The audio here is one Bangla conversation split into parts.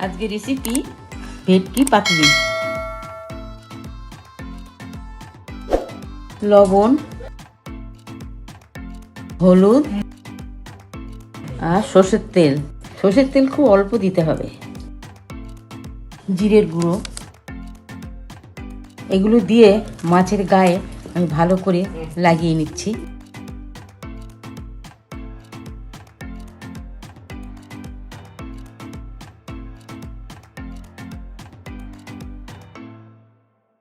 আজকে রেসিপি ভেটকি পাতুরি। লবণ, হলুদ আর সর্ষের তেল। সর্ষের তেল খুব অল্প দিতে হবে। জিরের গুঁড়ো, এগুলো দিয়ে মাছের গায়ে আমি ভালো করে লাগিয়ে নিচ্ছি।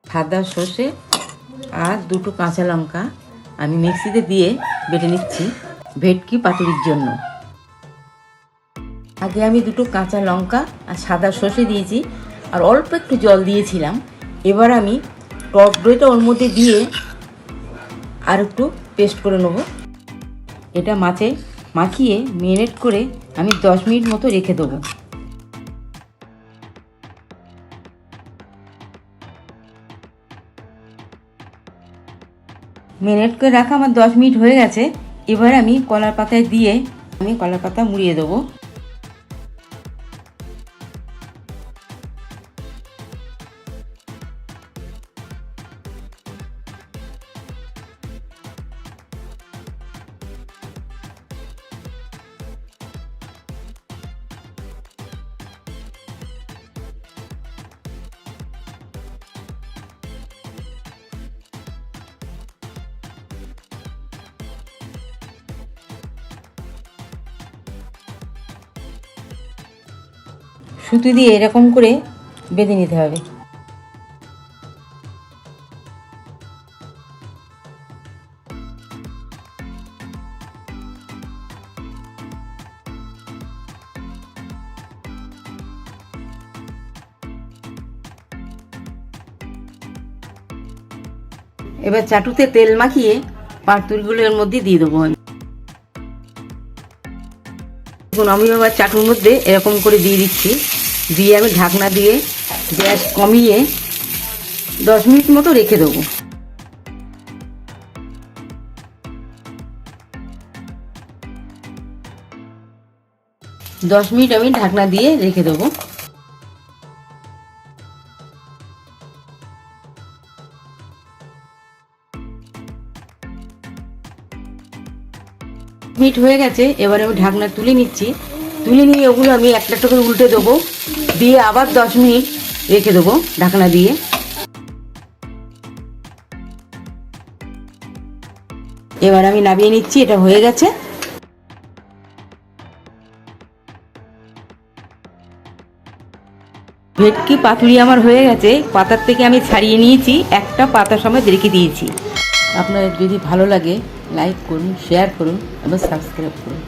সাদা সর্ষে আর দুটো কাঁচা লঙ্কা আমি মিক্সিতে দিয়ে বেটে নিচ্ছি ভেটকি পাতুরির জন্য। আগে আমি দুটো কাঁচা লঙ্কা আর সাদা সর্ষে দিয়েছি আর অল্প একটু জল দিয়েছিলাম। এবার আমি টক দইটা ওর মধ্যে দিয়ে আর একটু পেস্ট করে নেব। এটা মাছে মাখিয়ে ম্যারিনেট করে আমি 10 মিনিট মতো রেখে দেবো। ম্যারিনেট করে রাখা আমার 10 মিনিট হয়ে গেছে। এবার আমি কলার পাতায় দিয়ে আমি কলার পাতা মুড়িয়ে দেবো। সুতো দিয়ে এরকম করে বেঁধে নিতে হবে। এবার চাটুতে তেল মাখিয়ে পাতুরিগুলো এর মধ্যে দিয়ে দেবো। আমি আবার চাটুর মধ্যে এরকম করে দিয়ে দিচ্ছি। দিয়ে আমি ঢাকনা দিয়ে গ্যাস কমিয়ে 10 মিনিট মতো রেখে দেবো। দশ মিনিট আমি ঢাকনা দিয়ে রেখে দেবো। মিনিট হয়ে গেছে। এবার আমি ঢাকনা তুলে নিচ্ছি। তুলে নিয়ে ওগুলো আমি একটা একটা করে উল্টে দেবো। দিয়ে আবার 10 মিনিট রেখে দেবো ঢাকনা দিয়ে। এবার আমি নামিয়ে নিচ্ছি। এটা হয়ে গেছে। ভেটকি পাতুরি আমার হয়ে গেছে। পাতার থেকে আমি ছাড়িয়ে নিয়েছি, একটা পাতা সমেত রেখে দিয়েছি। আপনাদের যদি ভালো লাগে লাইক করুন, শেয়ার করুন এবং সাবস্ক্রাইব করুন।